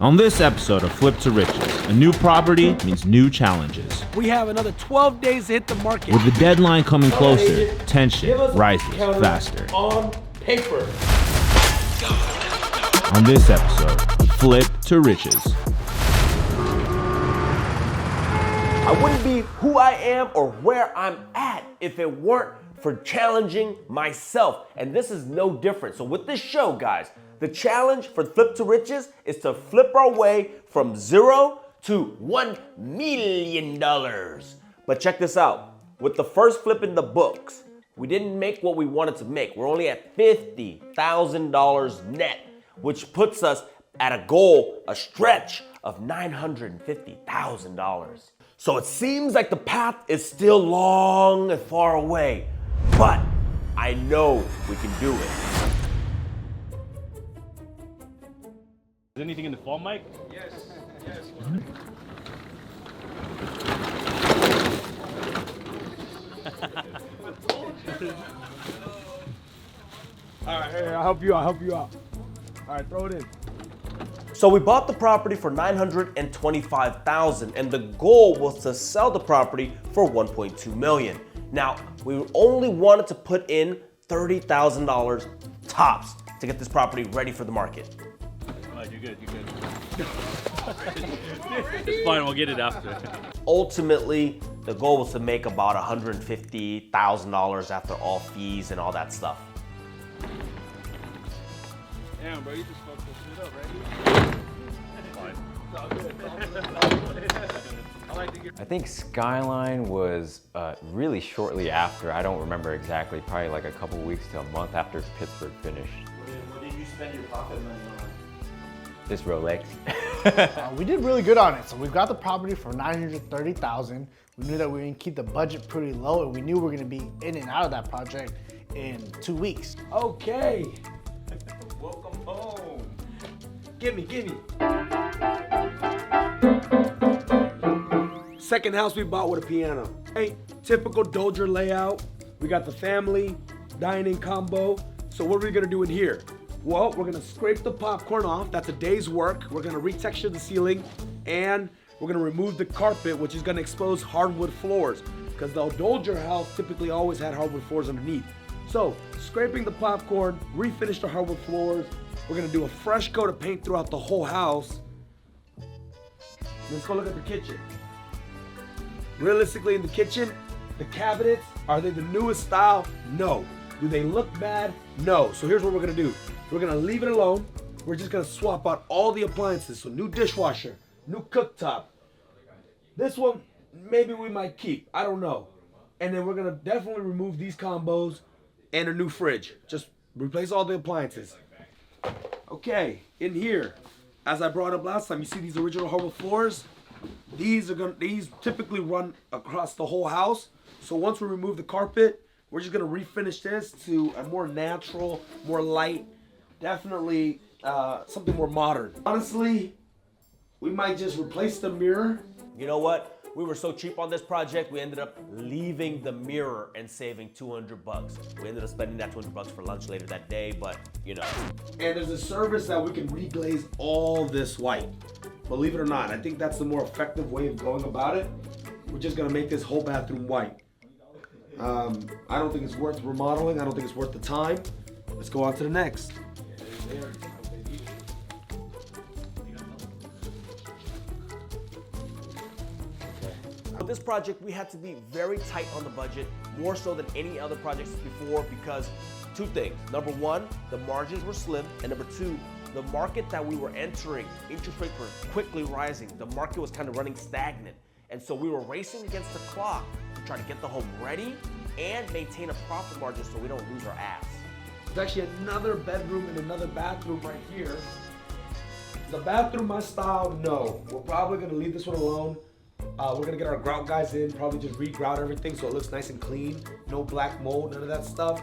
On this episode of Flip to Riches, a new property means new challenges. We have another 12 days to hit the market. With the deadline coming closer, tension rises faster. On paper. On this episode, Flip to Riches. I wouldn't be who I am or where I'm at if it weren't for challenging myself. And this is no different. So with this show, guys, the challenge for Flip to Riches is to flip our way from 0 to $1 million. But check this out. With the first flip in the books, we didn't make what we wanted to make. We're only at $50,000 net, which puts us at a goal, a stretch of $950,000. So it seems like the path is still long and far away, but I know we can do it. Is anything in the fall, Mike? Yes. All right, here, I'll help you out. All right, throw it in. So we bought the property for $925,000, and the goal was to sell the property for $1.2 million. Now, we only wanted to put in $30,000 tops to get this property ready for the market. Oh, you're good. It's fine, we'll get it after. Ultimately, the goal was to make about $150,000 after all fees and all that stuff. Damn, bro, you just fucked this shit up, right? I think Skyline was really shortly after. I don't remember exactly, probably like a couple weeks to a month after Pittsburgh finished. What did you spend your pocket money on? This Rolex. We did really good on it. So we've got the property for $930,000. We knew that we were gonna keep the budget pretty low, and we knew we were gonna be in and out of that project in 2 weeks. Okay. Welcome home. Give me. Second house we bought with a piano. Hey, typical Dozier layout. We got the family dining combo. So what are we gonna do in here? Well, we're gonna scrape the popcorn off. That's a day's work. We're gonna retexture the ceiling, and we're gonna remove the carpet, which is gonna expose hardwood floors, because the Dozier house typically always had hardwood floors underneath. So, scraping the popcorn, refinish the hardwood floors. We're gonna do a fresh coat of paint throughout the whole house. Let's go look at the kitchen. Realistically, in the kitchen, the cabinets, are they the newest style? No. Do they look bad? No. So here's what we're gonna do. We're gonna leave it alone. We're just gonna swap out all the appliances. So new dishwasher, new cooktop. This one, maybe we might keep, I don't know. And then we're gonna definitely remove these combos and a new fridge. Just replace all the appliances. Okay, in here, as I brought up last time, you see these original hardwood floors? These typically run across the whole house. So once we remove the carpet, we're just gonna refinish this to a more natural, more light, definitely something more modern. Honestly, we might just replace the mirror. You know what? We were so cheap on this project, we ended up leaving the mirror and saving $200. We ended up spending that $200 for lunch later that day, but you know. And there's a service that we can reglaze all this white. Believe it or not, I think that's the more effective way of going about it. We're just gonna make this whole bathroom white. I don't think it's worth remodeling. I don't think it's worth the time. Let's go on to the next. With this project, we had to be very tight on the budget, more so than any other projects before, because two things. Number one, the margins were slim, and number two, the market that we were entering, interest rates were quickly rising. The market was kind of running stagnant. And so we were racing against the clock to try to get the home ready and maintain a profit margin so we don't lose our ass. There's actually another bedroom and another bathroom right here. The bathroom, my style, no. We're probably gonna leave this one alone. We're gonna get our grout guys in, probably just re-grout everything so it looks nice and clean. No black mold, none of that stuff.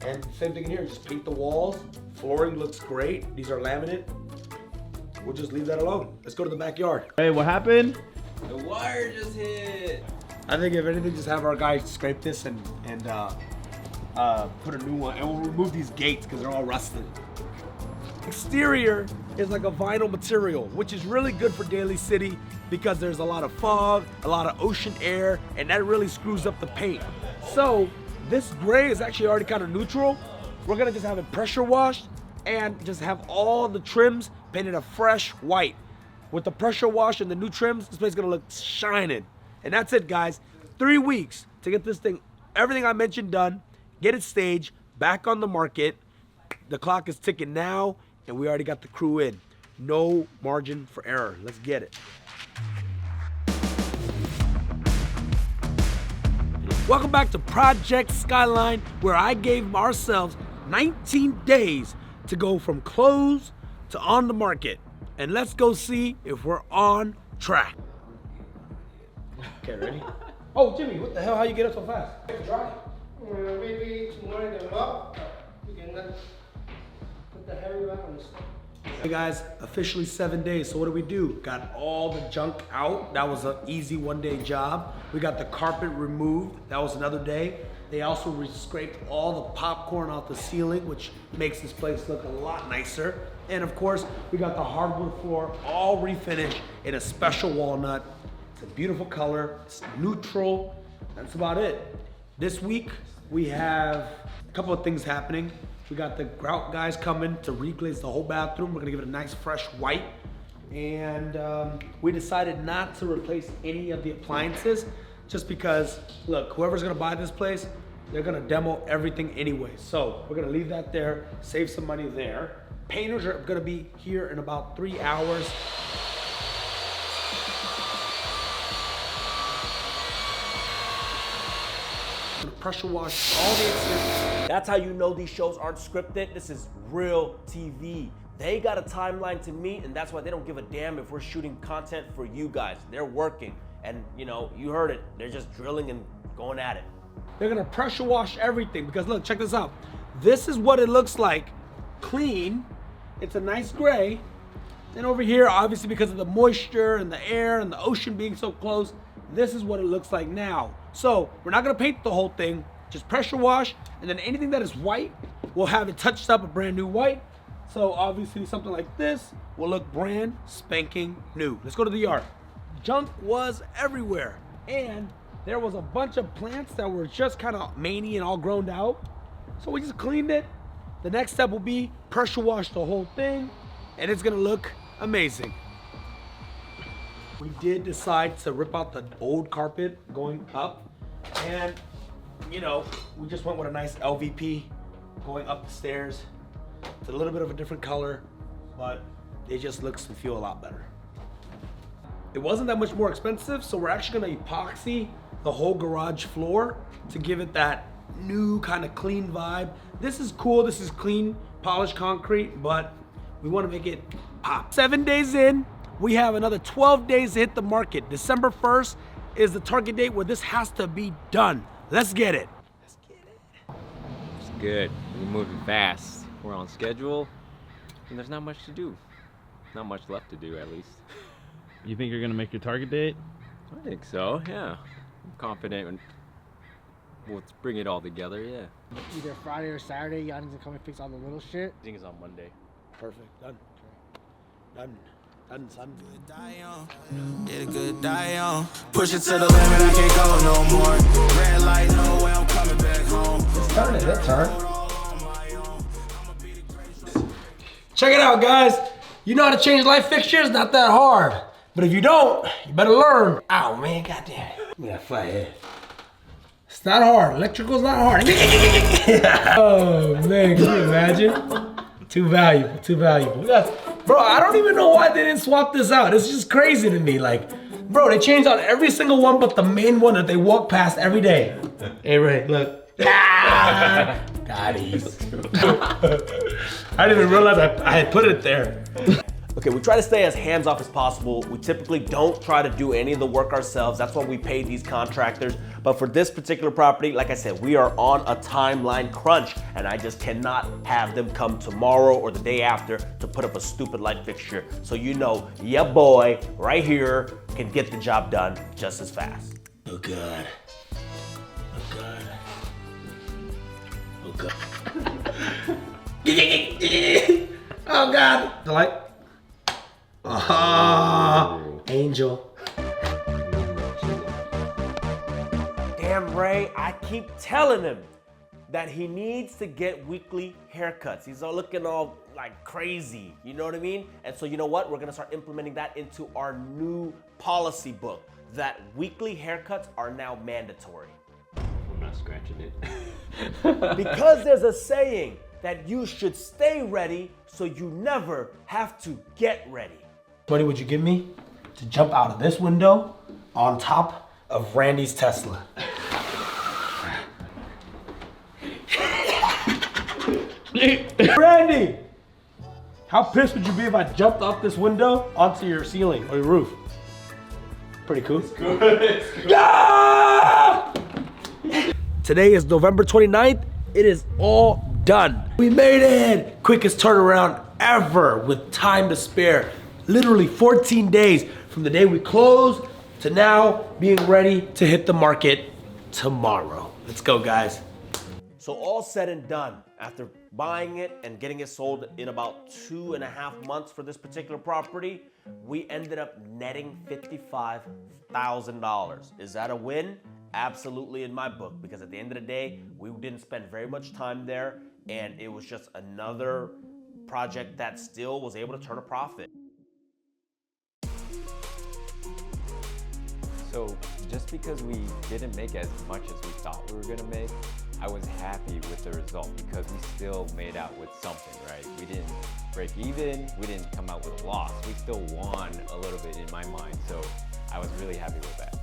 And same thing in here, just paint the walls. Flooring looks great. These are laminate. We'll just leave that alone. Let's go to the backyard. Hey, what happened? The wire just hit. I think if anything, just have our guys scrape this and put a new one, and we'll remove these gates because they're all rusted. Exterior is like a vinyl material, which is really good for Daly City because there's a lot of fog, a lot of ocean air, and that really screws up the paint. So this gray is actually already kind of neutral. We're gonna just have it pressure washed and just have all the trims painted a fresh white. With the pressure wash and the new trims, this place is gonna look shining. And that's it, guys. 3 weeks to get this thing, everything I mentioned done, get it staged, back on the market. The clock is ticking now, and we already got the crew in. No margin for error. Let's get it. Welcome back to Project Skyline, where I gave ourselves 19 days to go from close to on the market. And let's go see if we're on track. Okay, ready? Oh, Jimmy, what the hell? How you get up so fast? It's dry. Maybe tomorrow them up. You can put the heavy one on the stuff. Hey guys, officially 7 days. So what do? Got all the junk out. That was an easy 1 day job. We got the carpet removed. That was another day. They also scraped all the popcorn off the ceiling, which makes this place look a lot nicer. And of course, we got the hardwood floor all refinished in a special walnut. It's a beautiful color, it's neutral. That's about it. This week, we have a couple of things happening. We got the grout guys coming to reglaze the whole bathroom. We're gonna give it a nice fresh white. And we decided not to replace any of the appliances just because, look, whoever's gonna buy this place, they're gonna demo everything anyway. So we're gonna leave that there, save some money there. Painters are gonna be here in about 3 hours. Gonna pressure wash all the exteriors. That's how you know these shows aren't scripted. This is real TV. They got a timeline to meet, and that's why they don't give a damn if we're shooting content for you guys. They're working, and you know, you heard it. They're just drilling and going at it. They're gonna pressure wash everything because look, check this out. This is what it looks like, clean. It's a nice gray. And over here, obviously because of the moisture and the air and the ocean being so close, this is what it looks like now. So we're not gonna paint the whole thing, just pressure wash, and then anything that is white, we'll have it touched up a brand new white. So obviously something like this will look brand spanking new. Let's go to the yard. Junk was everywhere. And there was a bunch of plants that were just kind of mangy and all grown out. So we just cleaned it. The next step will be pressure wash the whole thing, and it's gonna look amazing. We did decide to rip out the old carpet going up, and you know, we just went with a nice LVP going up the stairs. It's a little bit of a different color, but it just looks and feel a lot better. It wasn't that much more expensive, so we're actually gonna epoxy the whole garage floor to give it that new kind of clean vibe. This is cool, this is clean, polished concrete, but we wanna make it pop. 7 days in, we have another 12 days to hit the market. December 1st is the target date where this has to be done. Let's get it. It's good. We're moving fast. We're on schedule, and there's not much to do. Not much left to do, at least. You think you're gonna make your target date? I think so, yeah. I'm confident and we'll bring it all together, yeah. Either Friday or Saturday, y'all need to come and fix all the little shit. I think it's on Monday. Perfect, done. Done, done, son. Get a good die on. Push it to the limit, I can't go no more. Red light, no way, I'm coming back home. It's turning, that turn. Check it out, guys. You know how to change light fixtures? Not that hard. But if you don't, you better learn. Ow, man, goddamn it. Give me that flat head. It's not hard. Electrical's not hard. Oh, man, can you imagine? Too valuable, too valuable. Bro, I don't even know why they didn't swap this out. It's just crazy to me. Like, bro, they changed out every single one but the main one that they walk past every day. Hey, Ray, look. Gotties. I didn't even realize I had put it there. Okay, we try to stay as hands-off as possible. We typically don't try to do any of the work ourselves. That's why we pay these contractors. But for this particular property, like I said, we are on a timeline crunch, and I just cannot have them come tomorrow or the day after to put up a stupid light fixture. So you know, yeah boy, right here can get the job done just as fast. Oh God. Oh God. Oh God. Oh God. The light? Angel. Damn, Ray, I keep telling him that he needs to get weekly haircuts. He's all looking all like crazy, you know what I mean? And so you know what? We're gonna start implementing that into our new policy book, that weekly haircuts are now mandatory. I'm not scratching it. Because there's a saying that you should stay ready so you never have to get ready. What would you give me to jump out of this window on top of Randy's Tesla? Randy! How pissed would you be if I jumped off this window onto your ceiling or your roof? Pretty cool. It's good. Yeah! Today is November 29th. It is all done. We made it! Quickest turnaround ever with time to spare. Literally 14 days from the day we closed to now being ready to hit the market tomorrow. Let's go, guys. So all said and done, after buying it and getting it sold in about 2.5 months for this particular property, we ended up netting $55,000. Is that a win? Absolutely in my book, because at the end of the day, we didn't spend very much time there, and it was just another project that still was able to turn a profit. So just because we didn't make as much as we thought we were gonna make, I was happy with the result because we still made out with something, right? We didn't break even, we didn't come out with a loss. We still won a little bit in my mind, so I was really happy with that.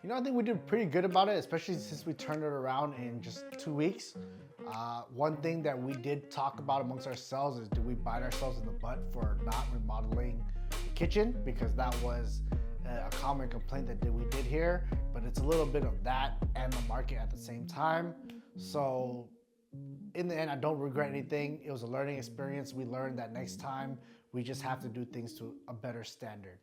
You know, I think we did pretty good about it, especially since we turned it around in just 2 weeks. One thing that we did talk about amongst ourselves is, do we bite ourselves in the butt for not remodeling the kitchen? Because that was a common complaint that we did hear, but it's a little bit of that and the market at the same time. So in the end, I don't regret anything. It was a learning experience. We learned that next time we just have to do things to a better standard.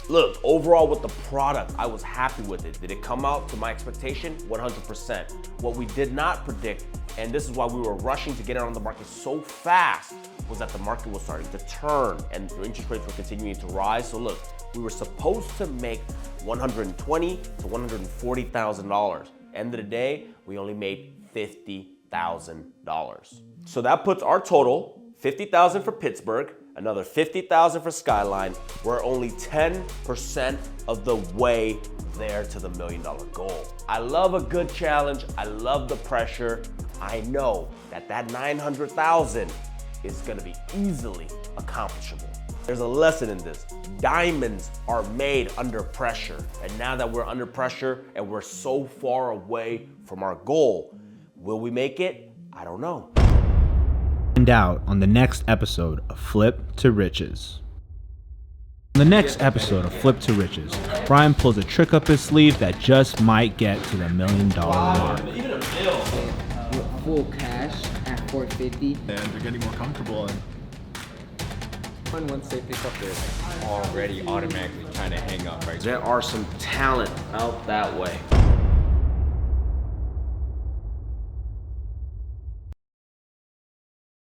Look, overall with the product, I was happy with it. Did it come out to my expectation? 100%. What we did not predict, and this is why we were rushing to get it on the market so fast, was that the market was starting to turn and the interest rates were continuing to rise. So look, we were supposed to make $120,000 to $140,000. End of the day, we only made $50,000. So that puts our total, $50,000 for Pittsburgh, another $50,000 for Skyline. We're only 10% of the way there to the $1 million goal. I love a good challenge. I love the pressure. I know that $900,000 is gonna be easily accomplishable. There's a lesson in this. Diamonds are made under pressure. And now that we're under pressure and we're so far away from our goal, will we make it? I don't know. Find out on the next episode of Flip to Riches. On the next episode of Flip to Riches, Brian pulls a trick up his sleeve that just might get to the $1 million mark. Full cash at $450. And they're getting more comfortable. And once they pick up, they're already automatically trying to hang up, right? There are some talent out that way.